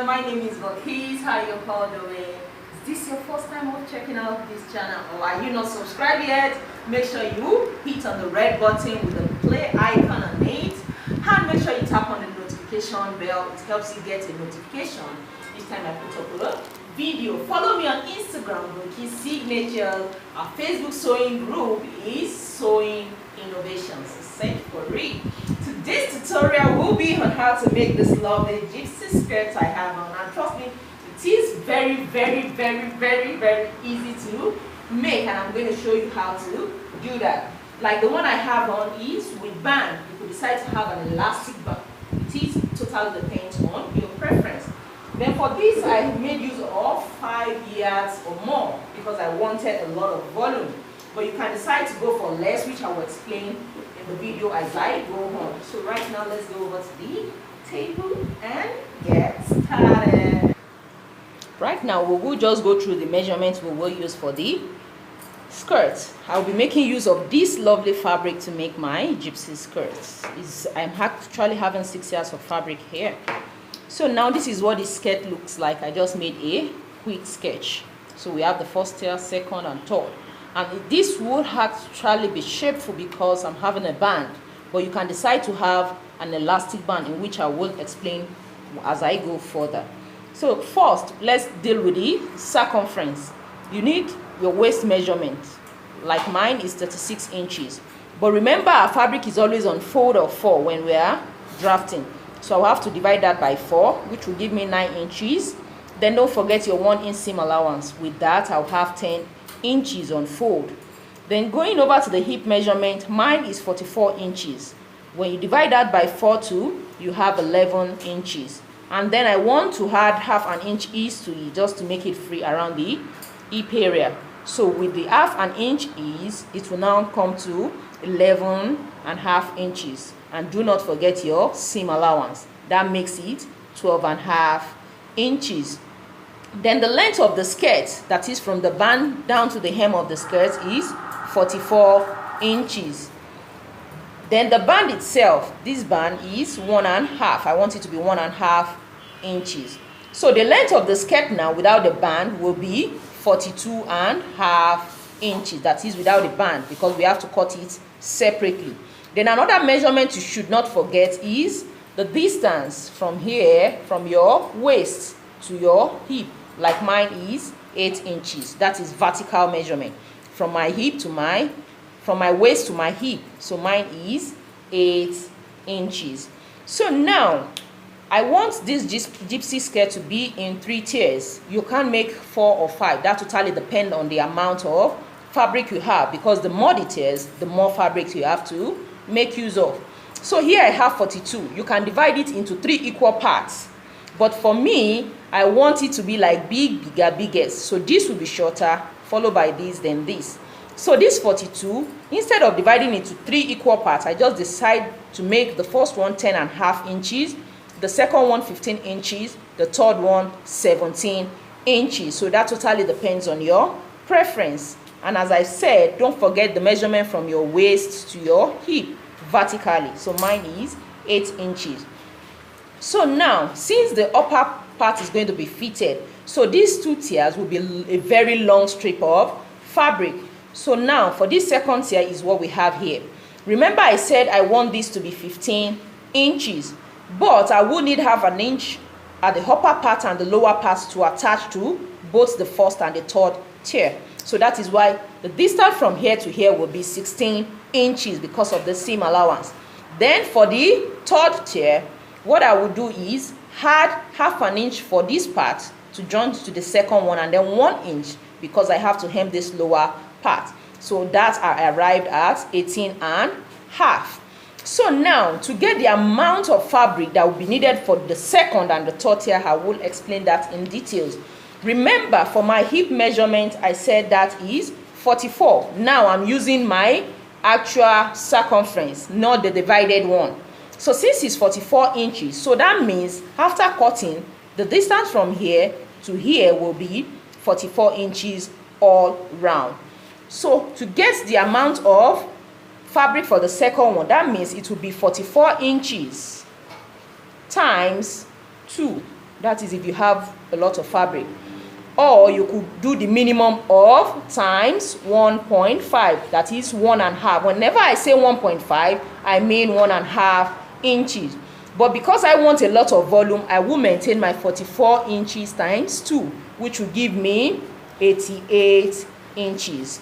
everyone, my name is Bilikis. How you all doing? Is this your first time of checking out this channel, or are you not subscribed yet? Make sure you hit on the red button with the play icon on it, and make sure you tap on the notification bell. It helps you get a notification each time I put up a video. Follow me on Instagram, Bilikis Signature. Our Facebook sewing group is Sewing Innovations. Search for it. Today's tutorial will be on how to make this lovely gypsy skirt I have on, and trust me, it is very easy to make, and I'm going to show you how to do that. Like the one I have on is with band. You could decide to have an elastic band. It is totally depends on your preference. Then for this, I made use of 5 yards or more because I wanted a lot of volume. But you can decide to go for less, which I will explain in the video as I go on. So right now, let's go over to the table and get started. Right now, we will just go through the measurements we will use for the skirt. I'll be making use of this lovely fabric to make my gypsy skirts. I'm actually having 6 yards of fabric here. So now this is what the skirt looks like. I just made a quick sketch. So we have the first tier, second and third. And this would actually be shapeful because I'm having a band, but you can decide to have an elastic band, in which I will explain as I go further. So first, let's deal with the circumference. You need your waist measurement. Like mine is 36 inches. But remember, our fabric is always on fold of 4 when we are drafting. So I'll have to divide that by 4, which will give me 9 inches. Then don't forget your 1 inch seam allowance. With that, I'll have 10 inches on fold. Then going over to the hip measurement, mine is 44 inches. When you divide that by 4 too, you have 11 inches. And then I want to add half an inch ease to it just to make it free around the hip area. So with the half an inch ease, it will now come to 11.5 inches. And do not forget your seam allowance. That makes it 12.5 inches. Then the length of the skirt, that is from the band down to the hem of the skirt, is 44 inches. Then the band itself, this band is 1.5. I want it to be 1.5 inches. So the length of the skirt now without the band will be 42.5 inches. That is without the band, because we have to cut it separately. Then another measurement you should not forget is the distance from here, from your waist to your hip. Like mine is 8 inches. That is vertical measurement from my hip to from my waist to my hip. So mine is 8 inches. So now I want this gypsy skirt to be in 3 tiers. You can make 4 or 5. That totally depends on the amount of fabric you have, because the more the tiers, the more fabric you have to make use of. So here I have 42. You can divide it into 3 equal parts. But for me, I want it to be like bigger, biggest. So this will be shorter, followed by this, then this. So this 42, instead of dividing it into 3 equal parts, I just decide to make the first one 10.5 inches, the second one 15 inches, the third one 17 inches. So that totally depends on your preference. And as I said, don't forget the measurement from your waist to your hip vertically. So mine is 8 inches. So now, since the upper part is going to be fitted, so these 2 tiers will be a very long strip of fabric. So now for this second tier is what we have here. Remember I said I want this to be 15 inches, but I will need half an inch at the upper part and the lower part to attach to both the first and the third tier. So that is why the distance from here to here will be 16 inches because of the seam allowance. Then for the third tier, what I will do is add half an inch for this part to join to the second one, and then 1 inch because I have to hem this lower part. So that I arrived at 18.5. So now to get the amount of fabric that will be needed for the second and the third tier, I will explain that in details. Remember, for my hip measurement, I said that is 44. Now I'm using my actual circumference, not the divided one. So since it's 44 inches, so that means after cutting, the distance from here to here will be 44 inches all round. So to get the amount of fabric for the second one, that means it will be 44 inches times 2. That is if you have a lot of fabric. Or you could do the minimum of times 1.5, that is 1.5. Whenever I say 1.5, I mean 1.5 inches. But because I want a lot of volume, I will maintain my 44 inches times 2, which will give me 88 inches.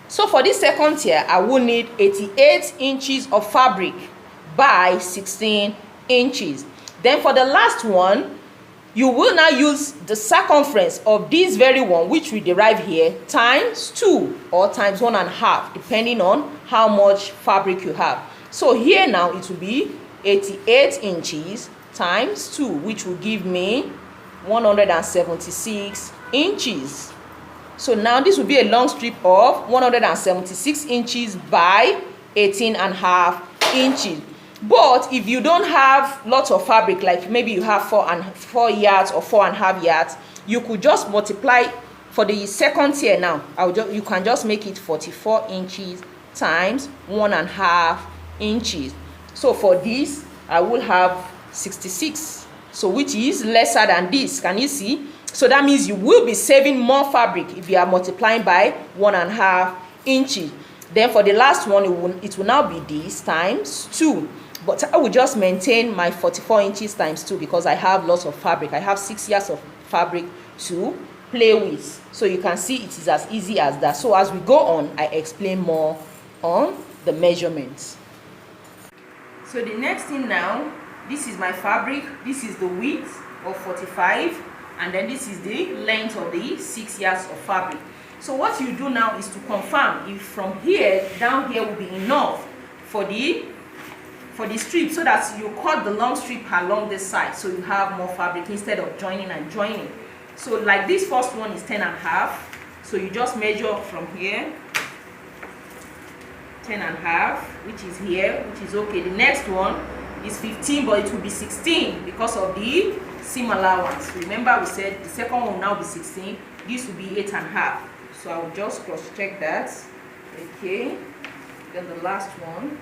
So for this second tier, I will need 88 inches of fabric by 16 inches. Then for the last one, you will now use the circumference of this very one, which we derive here, times 2 or times 1.5, depending on how much fabric you have. So here now it will be 88 inches times 2, which will give me 176 inches. So now this will be a long strip of 176 inches by 18.5 inches. But if you don't have lots of fabric, like maybe you have 4 yards or 4.5 yards, you could just multiply for the second tier now. You can just make it 44 inches times 1.5 inches. So for this, I will have 66. So which is lesser than this. Can you see? So that means you will be saving more fabric if you are multiplying by 1.5 inches. Then for the last one, it will now be this times 2. But I will just maintain my 44 inches times 2 because I have lots of fabric. I have 6 yards of fabric to play with. So you can see it is as easy as that. So as we go on, I explain more on the measurements. So the next thing now, this is my fabric. This is the width of 45. And then this is the length of the 6 yards of fabric. So what you do now is to confirm if from here down here will be enough for the strip, so that you cut the long strip along this side, so you have more fabric instead of joining and joining. So like this first one is 10.5, so you just measure from here 10.5, which is here, which is okay. The next one is 15, but it will be 16 because of the seam allowance. Remember we said the second one will now be 16, this will be 8.5. So I will just cross check that. Okay, then the last one.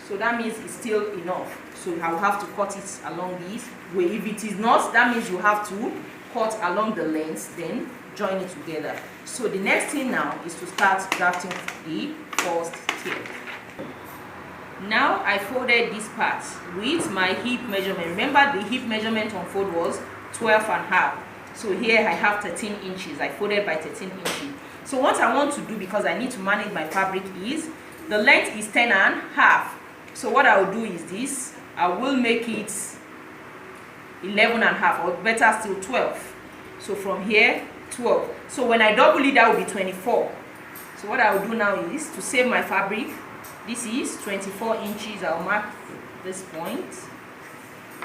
So that means it's still enough. So I will have to cut it along this way. If it is not, that means you have to cut along the length, then join it together. So the next thing now is to start drafting the first tier. Now I folded this part with my hip measurement. Remember the hip measurement on fold was 12.5. So here I have 13 inches. I folded by 13 inches. So what I want to do, because I need to manage my fabric, is the length is 10.5. So what I will do is this. I will make it 11.5, or better still 12. So from here 12. So when I double it, that will be 24. So what I will do now is to save my fabric. This is 24 inches. I'll mark this point.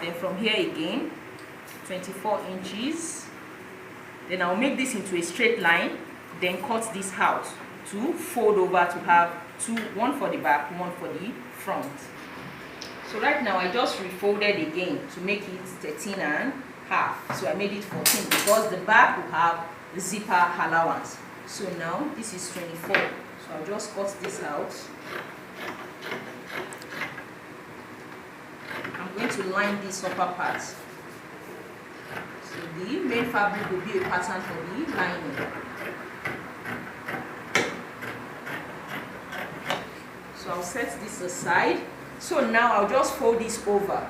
Then from here again 24 inches. Then I'll make this into a straight line, then cut this out to fold over to have two, one for the back, one for the front. So right now I just refolded again to make it 13.5. So I made it 14 because the back will have the zipper allowance. So now this is 24. So I'll just cut this out. I'm going to line this upper part. So the main fabric will be a pattern for the lining. So I'll set this aside. So now I'll just fold this over.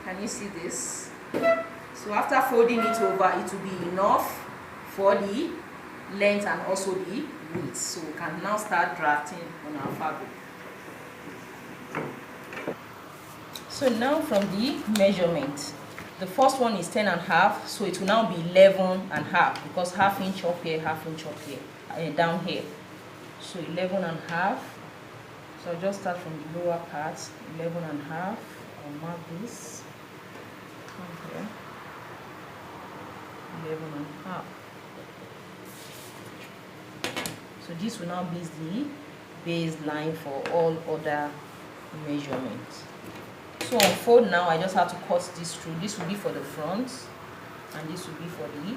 Can you see this? So after folding it over, it will be enough for the length and also the width. So we can now start drafting on our fabric. So now from the measurement, the first one is 10.5, so it will now be 11.5 because half inch up here, half inch up here, down here. So 11.5. So I'll just start from the lower part, 11.5. I'll mark this. Okay. 11.5. So this will now be the baseline for all other measurements. So on fold now, I just have to cut this through. This will be for the front, and this will be for the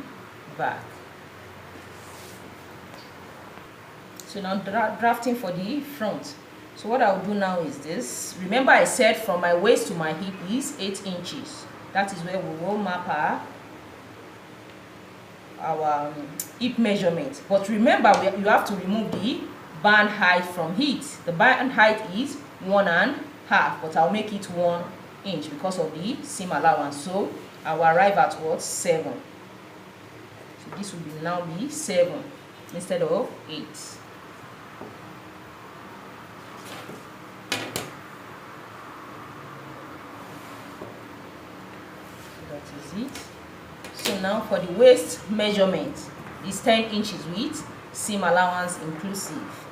back. So now drafting for the front. So what I'll do now is this. Remember I said from my waist to my hip is 8 inches. That is where we will map our hip measurement. But remember, you have to remove the band height from it. The band height is 1.5, but I'll make it 1 inch because of the seam allowance. So I will arrive at what? 7. So this will now be 7 instead of 8. That is it. So now for the waist measurement is 10 inches with seam allowance inclusive.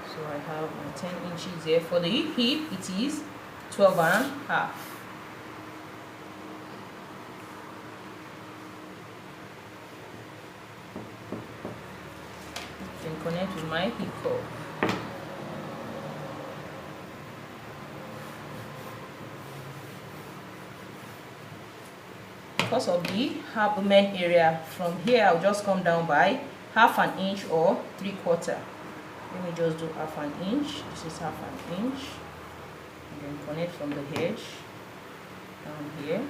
So I have my 10 inches here. For the hip it is 12.5. Then connect with my hip curve. Because of the abdomen area, from here I'll just come down by 1/2 inch or 3/4. Let me just do 1/2 inch. This is 1/2 inch, and then connect from the edge down here.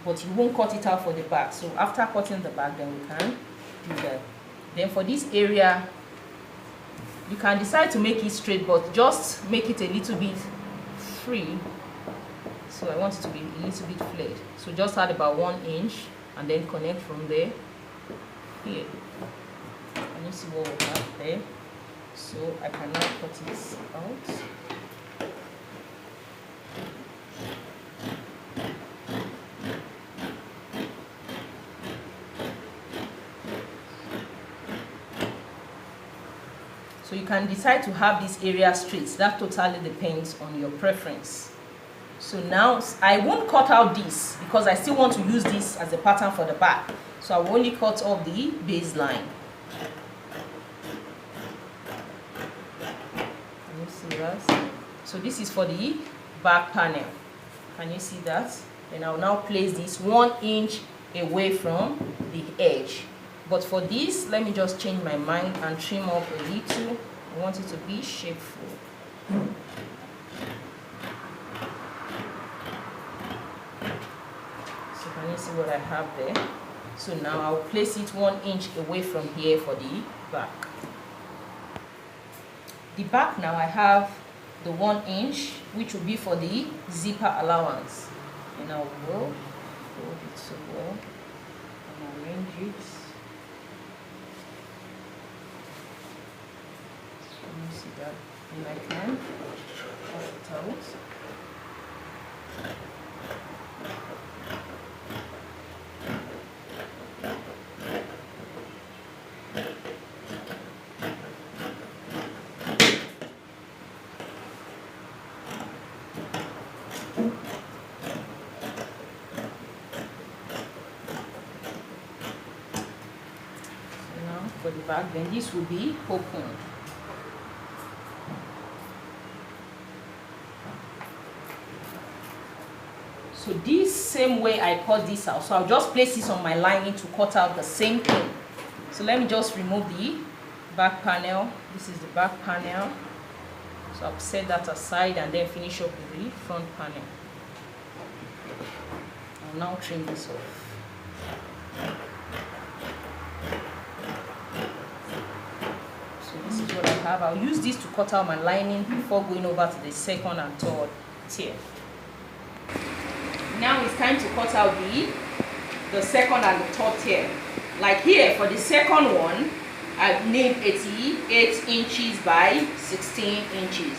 But you won't cut it out for the back. So after cutting the back, then we can do that. Then for this area, you can decide to make it straight, but just make it a little bit free. So I want it to be a little bit flared. So just add about 1 inch and then connect from there here. Can you see what we have there? So I can now cut it out. So you can decide to have this area straight. That totally depends on your preference. So now I won't cut out this because I still want to use this as a pattern for the back. So I will only cut off the baseline. Can you see that? So this is for the back panel. Can you see that? Then I will now place this 1 inch away from the edge. But for this, let me just change my mind and trim up a little. I want it to be shapeful. So can you see what I have there? So now I'll place it 1 inch away from here for the back. The back now I have the 1 inch, which will be for the zipper allowance. And I will fold it so well and arrange it. Let me see that, and I can cut it out. So now for the back, then this will be open. So this same way I cut this out, so I'll just place this on my lining to cut out the same thing. So let me just remove the back panel. This is the back panel. So I'll set that aside and then finish up with the front panel. I'll now trim this off. So this is what I have. I'll use this to cut out my lining before going over to the second and third tier. Now it's time to cut out the second and the third tier. Like here, for the second one, I need 88 inches by 16 inches.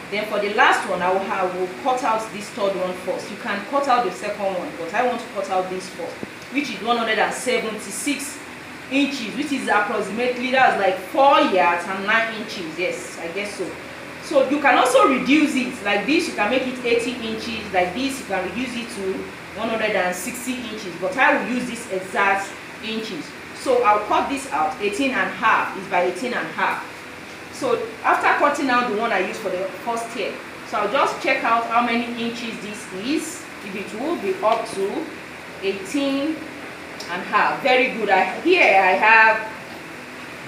Then for the last one, I will cut out this third one first. You can cut out the second one, but I want to cut out this first, which is 176 inches, which is approximately, that's like 4 yards and 9 inches. Yes, I guess so. So you can also reduce it. Like this, you can make it 80 inches. Like this, you can reduce it to 160 inches. But I will use this exact inches. So I'll cut this out. 18.5 is by 18.5. So after cutting out the one I used for the first tier, so I'll just check out how many inches this is. If it will be up to 18.5. Very good. Here I have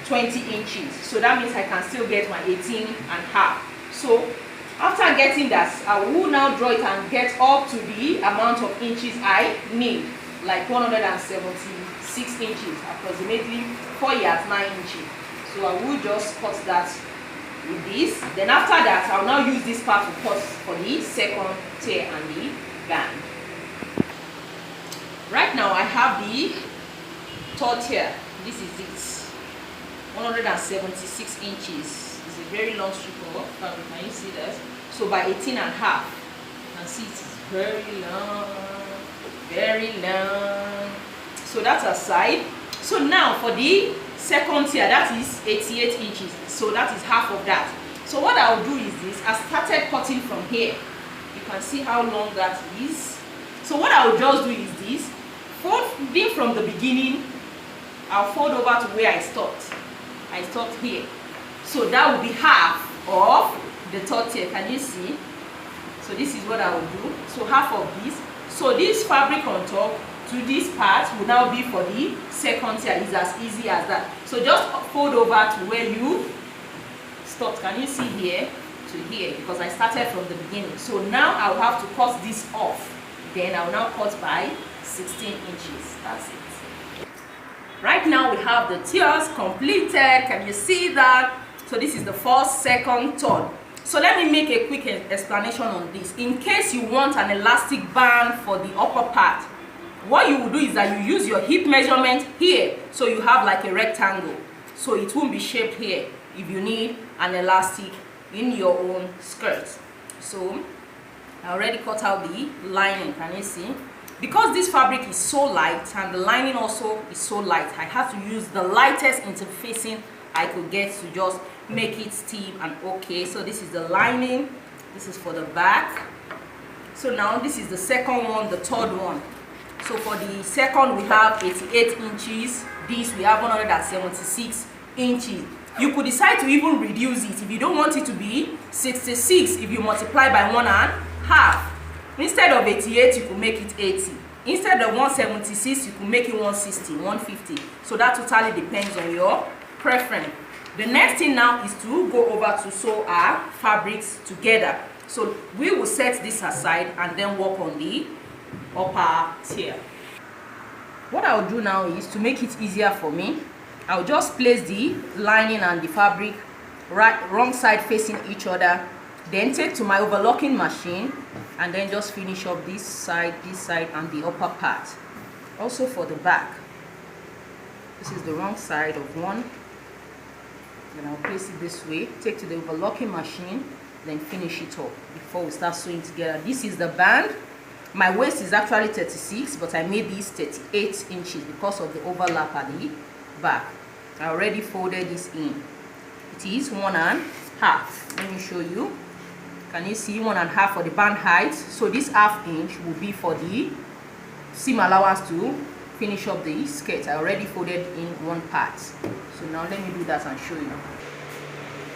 20 inches. So that means I can still get my 18 and half. So after getting that, I will now draw it and get up to the amount of inches I need, like 176 inches, approximately 4 yards 9 inches. So I will just cut that with this. Then after that, I'll now use this part to cut for the second tier and the band. Right now I have the third tier. This is it, 176 inches. It's a very long strip of, can you see that? So by 18 and half, you can see it's very long, very long. So that's aside. So now for the second tier, that is 88 inches. So that is half of that. So what I'll do is this. I started cutting from here. You can see how long that is. So what I'll just do is this. Folding from the beginning, I'll fold over to where I stopped. I stopped here. So that will be half of the third tier. Can you see? So this is what I will do. So half of this. So this fabric on top to this part will now be for the second tier. It's as easy as that. So just fold over to where you stopped. Can you see here to here? Because I started from the beginning. So now I'll have to cut this off. Then I'll now cut by 16 inches. That's it. Right now we have the tiers completed. Can you see that? So this is the first, second, third. So let me make a quick explanation on this. In case you want an elastic band for the upper part, what you will do is that you use your hip measurement here. So you have like a rectangle. So it won't be shaped here if you need an elastic in your own skirt. So I already cut out the lining. Can you see? Because this fabric is so light and the lining also is so light, I have to use the lightest interfacing I could get to just make it stiff and okay. So this is the lining, this is for the back. So now this is the second one, the third one. So for the second we have 88 inches, this we have 176 inches. You could decide to even reduce it if you don't want it to be 66. If you multiply by 1.5, instead of 88 you could make it 80. Instead of 176 you could make it 160, 150. So that totally depends on your preference. The next thing now is to go over to sew our fabrics together. So we will set this aside and then work on the upper tier. What I'll do now is, to make it easier for me, I'll just place the lining and the fabric wrong side facing each other, then take to my overlocking machine and then just finish up this side and the upper part. Also for the back, this is the wrong side of one. Then I'll place it this way, take to the overlocking machine, then finish it up before we start sewing together. This is the band. My waist is actually 36, but I made this 38 inches because of the overlap at the back. I already folded this in. It is 1.5. Let me show you. Can you see 1.5 for the band height? So this ½ inch will be for the seam allowance to finish up the skirt. I already folded in one part. So now let me do that and show you.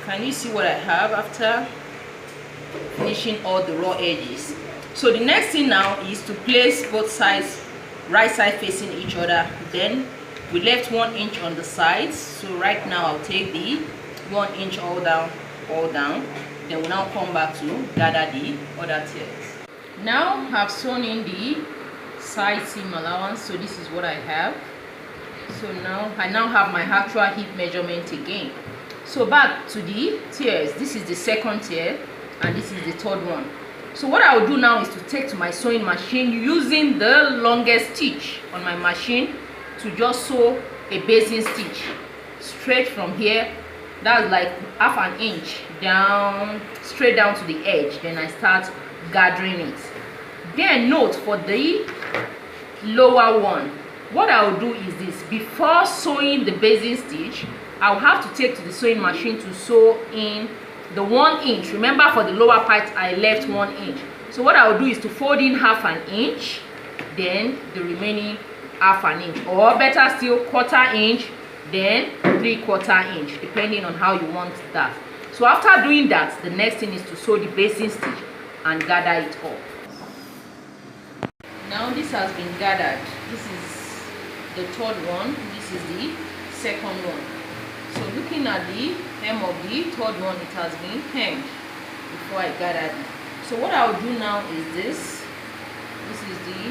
Can you see what I have after finishing all the raw edges? So the next thing now is to place both sides right side facing each other. Then we left 1 inch on the sides. So right now I'll take the 1 inch all down. Then we'll now come back to gather the other tiers. Now I've sewn in the side seam allowance. So this is what I have. So now I have my actual hip measurement again. So back to the tiers. This is the second tier and this is the third one. So what I will do now is to take to my sewing machine using the longest stitch on my machine to just sew a basting stitch straight from here. That's like ½ inch down, straight down to the edge. Then I start gathering it. Then note for the lower one, what I will do is this. Before sewing the basting stitch, I'll have to take to the sewing machine to sew in the 1 inch. Remember, for the lower part I left 1 inch. So what I will do is to fold in ½ inch, then the remaining ½ inch, or better still 1/4 inch, then 3/4 inch, depending on how you want that. So after doing that, the next thing is to sew the basting stitch and gather it up. Now this has been gathered. This is the third one, this is the second one. So looking at the hem of the third one, it has been hemmed before I gathered it. So what I'll do now is this. This is the,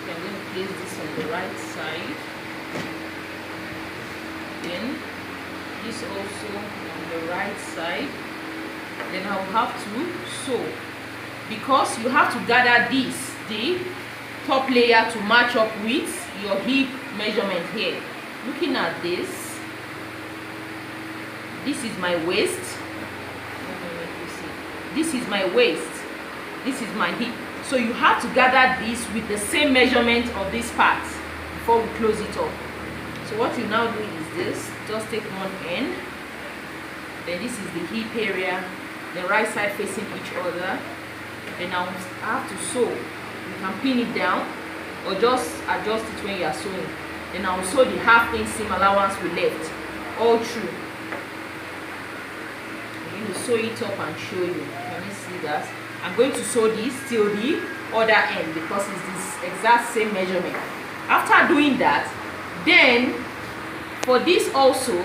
I'm going to place this on the right side. Then this also on the right side. Then I'll have to sew, because you have to gather this, the top layer, to match up with your hip measurement here. Looking at this is my waist. This is my waist, this is my hip. So you have to gather this with the same measurement of this part before we close it up. So what you now do is this, just take one end, then this is the hip area, the right side facing each other. Then I'll have to sew. You can pin it down or just adjust it when you are sewing. Then I'll sew the half-inch seam allowance we left all through. I'm going to sew it up and show you. Can you see that? I'm going to sew this till the other end because it's this exact same measurement. After doing that, then for this also,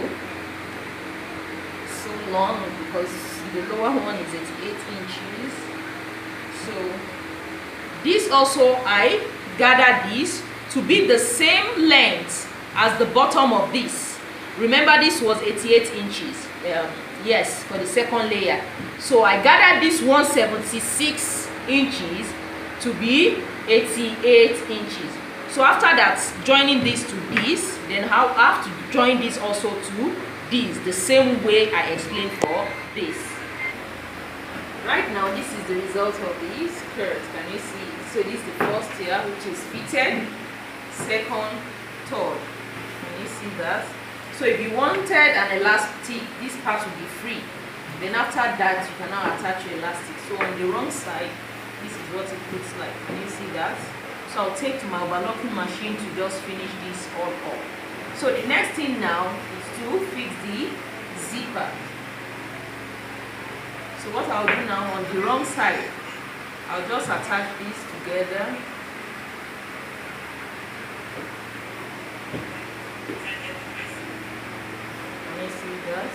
so long because the lower one is 88 inches. So this also, I gather this to be the same length as the bottom of this. Remember, this was 88 inches. Yes, for the second layer. So I gathered this 176 inches to be 88 inches. So after that, joining this to this, then I have to join this also to this, the same way I explained for this. Right now, this is the result of the skirt. Can you see? So this is the first here, which is fitted, second, third. Can you see that? So if you wanted an elastic, this part will be free. Then after that, you can now attach your elastic. So on the wrong side, this is what it looks like. Can you see that? So I'll take to my overlocking machine to just finish this all up. So the next thing now is to fix the zipper. So what I'll do now, on the wrong side, I'll just attach this together. Can you see that?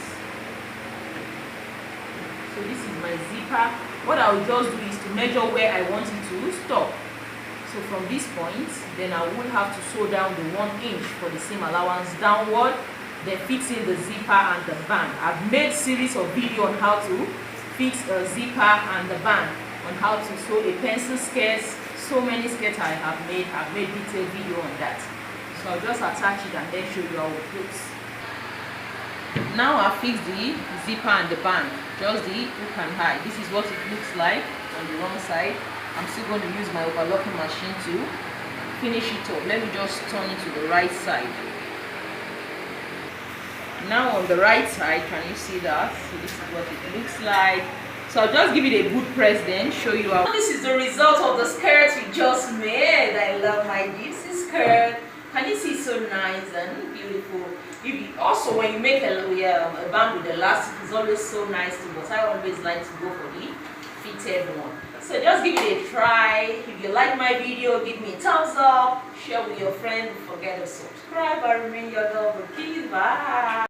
So this is my zipper. What I'll just do is to measure where I want it to stop. So from this point, then I will have to sew down the 1 inch for the seam allowance downward, then fix in the zipper and the band. I've made series of video on how to fix a zipper and the band, on how to sew a pencil skirt. So many skirts I've made detailed video on that. So I'll just attach it and then show you how it looks. Now I'll fix the zipper and the band, just the hook and eye. This is what it looks like on the wrong side. I'm still going to use my overlocking machine to finish it up. Let me just turn it to the right side. Now on the right side, can you see that? So this is what it looks like. So I'll just give it a good press, then show you how. This is the result of the skirt we just made. I love my gypsy skirt. Can you see? It's so nice and beautiful. Also, when you make a band with elastic, it's always so nice to, but I always like to go for the fitted one. So just give it a try. If you like my video, give me a thumbs up, share with your friends, don't forget to subscribe, and remain your love. Bye.